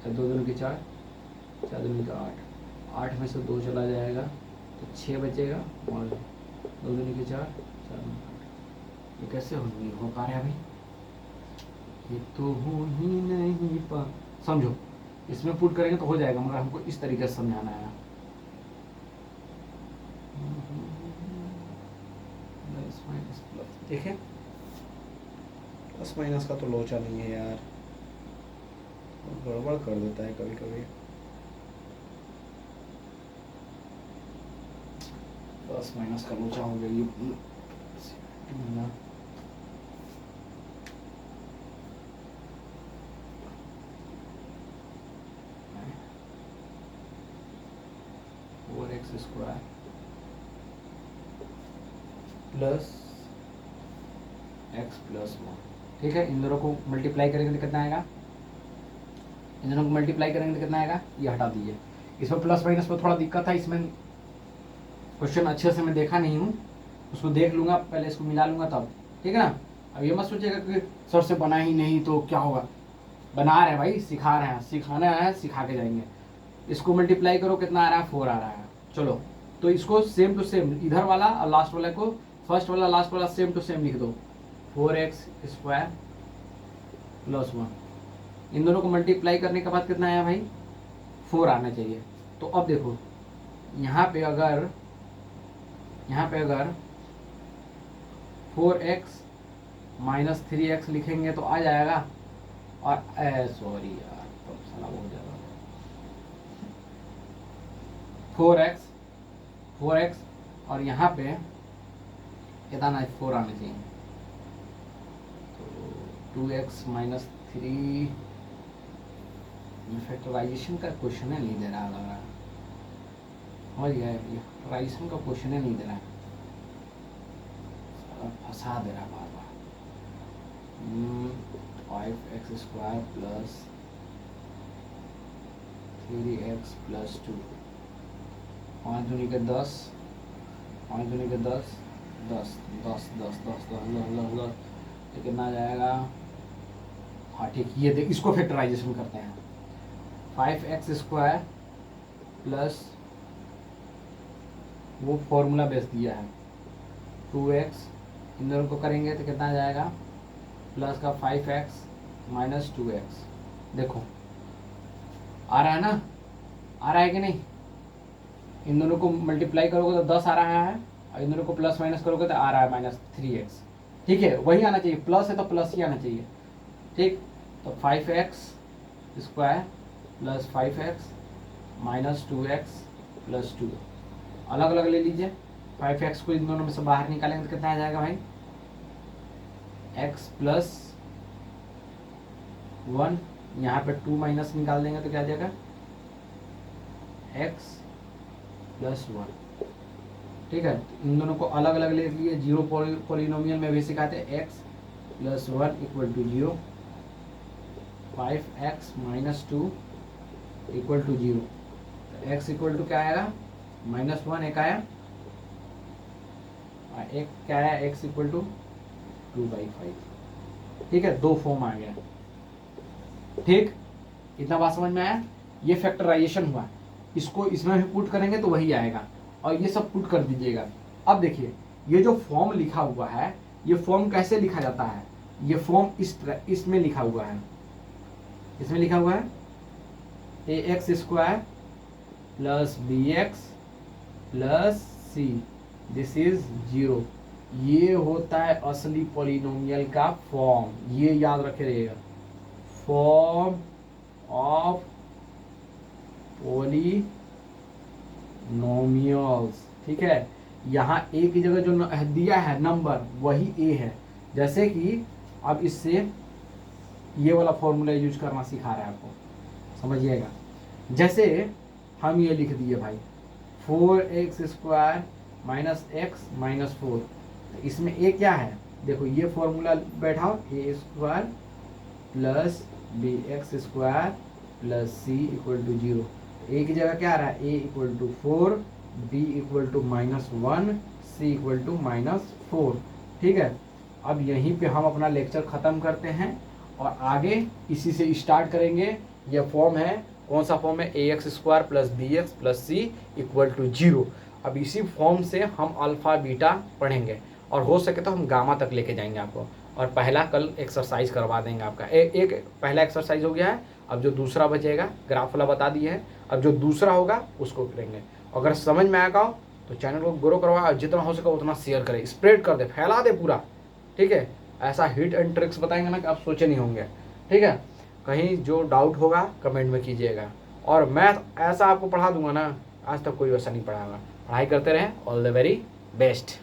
2 दूनी के 4, 4 दूनी के 8, 8 में से 2 चला जाएगा तो 6 बचेगा, और 2 दूनी के 4, 4 दूनी के 8। ये कैसे हो पा रहा है अभी? ये तो हो ही नहीं पा समझो, इसमें पुट करेंगे तो हो जाएगा, मगर हमको इस तरीके से समझाना है। ठीक है, प्लस माइनस का तो लोचा नहीं है यार, गड़बड़ कर देता है कभी कभी। प्लस माइनस का लोचा हो गया ये। Four x square plus x plus one, ठीक है। इन दोनों को मल्टीप्लाई करेंगे तो कितना आएगा, इन दोनों को मल्टीप्लाई करेंगे तो कितना आएगा, ये हटा दीजिए। इसमें प्लस माइनस में थोड़ा दिक्कत है, इसमें क्वेश्चन अच्छे से मैं देखा नहीं हूँ, उसको देख लूँगा, पहले इसको मिला लूँगा तब, ठीक है ना। अब ये मत सोचिएगा कि सर से बना ही नहीं तो क्या होगा, बना रहे हैं भाई, सिखा रहे हैं, सिखाना है, सिखा के जाएंगे। इसको मल्टीप्लाई करो, कितना आ रहा है, 4 आ रहा है। चलो, तो इसको सेम टू सेम इधर वाला और लास्ट वाला को, फर्स्ट वाला लास्ट वाला सेम टू सेम लिख दो, 4x स्क्वायर प्लस 1। इन दोनों को मल्टीप्लाई करने के बाद कितना आया भाई, 4 आना चाहिए। तो अब देखो यहाँ पे अगर 4x माइनस 3x लिखेंगे तो आ जाएगा, और सॉरी यार, तो साला हो जाएगा 4x और यहाँ पे कितना 4 आना चाहिए, तो 2x माइनस 3, फैक्टराइजेशन का क्वेश्चन है, नहीं दे रहा लग रहा है, समझ गया, फैक्टराइजेशन का क्वेश्चन है, नहीं दे रहा है, फंसा दे रहा बार बार। 5x square plus 3x plus 2, 5 दूनी के 10, 5 दूनी के 10, 10 10 10 10 10 10, ये कितना आ जाएगा, हाँ ठीक, ये देख, इसको फैक्टराइजेशन करते हैं। 5x स्क्वायर प्लस वो फॉर्मूला बेस दिया है 2x, इन दोनों को करेंगे तो कितना आ जाएगा, प्लस का 5x माइनस 2x। देखो आ रहा है ना, आ रहा है कि नहीं, इन दोनों को मल्टीप्लाई करोगे तो 10 आ रहा है, और इन दोनों को प्लस माइनस करोगे तो आ रहा है माइनस 3x, ठीक है, वही आना चाहिए, प्लस है तो प्लस ही आना चाहिए, ठीक। तो 5x square plus 5x minus 2x plus 2, अलग अलग ले लीजिए। 5x को इन दोनों में से बाहर निकालेंगे तो कितना आ जाएगा भाई, x प्लस 1, यहाँ पे 2 माइनस निकाल देंगे तो क्या आ जाएगा, x प्लस 1, ठीक है। इन दोनों को अलग अलग ले लिए, जीरो पॉलिनोमियल में भी सिखाते हैं, x plus 1 equal to 0, 5x minus 2 equal to 0, x equal to क्या आएगा, -1, एक आया, एक क्या आया, x इक्वल टू 2/5, ठीक है, 2 फॉर्म आ गया, ठीक। इतना बात समझ में आया, ये फैक्टराइजेशन हुआ, इसको इसमें भी पुट करेंगे तो वही आएगा, और ये सब पुट कर दीजिएगा। अब देखिए ये जो फॉर्म लिखा हुआ है, ये फॉर्म कैसे लिखा जाता है, ये फॉर्म इसमें लिखा हुआ है, इसमें लिखा हुआ है ax square plus bx plus c, this is 0। ये होता है असली पॉलिनोमियल का फॉर्म, ये याद रखे रहिएगा, फॉर्म ऑफ पॉलिनोमियल्स, ठीक है। यहाँ ए की जगह जो दिया है नंबर वही ए है, जैसे कि अब इससे ये वाला फॉर्मूला यूज करना सिखा रहा है आपको, समझिएगा। जैसे हम ये लिख दिए भाई 4x square minus x minus 4, तो इसमें ए क्या है, देखो ये फॉर्मूला बैठाओ, a square plus B x square plus C equal to 0, a की जगह क्या आ रहा है, a equal to 4, b equal to -1, c equal to -4, ठीक है। अब यहीं पे हम अपना लेक्चर ख़त्म करते हैं और आगे इसी से स्टार्ट करेंगे। यह फॉर्म है, कौन सा फॉर्म है, ax square plus B X plus C equal to 0। अब इसी फॉर्म से हम अल्फ़ा बीटा पढ़ेंगे और हो सके तो हम गामा तक लेके जाएंगे आपको। और पहला कल एक्सरसाइज करवा देंगे आपका। एक पहला एक्सरसाइज हो गया है, अब जो दूसरा बचेगा ग्राफ वाला बता दिए है, अब जो दूसरा होगा उसको करेंगे। अगर समझ में आएगा तो चैनल को ग्रो करवा और जितना हो सके उतना शेयर करें, स्प्रेड कर दे, फैला दे पूरा, ठीक है। ऐसा हिट एंड ट्रिक्स बताएंगे ना कि आप सोचे नहीं होंगे, ठीक है। कहीं जो डाउट होगा कमेंट में कीजिएगा, और मैं ऐसा आपको पढ़ा दूंगा ना, आज तक कोई वैसा नहीं पढ़ाएगा। पढ़ाई करते रहें, ऑल द वेरी बेस्ट।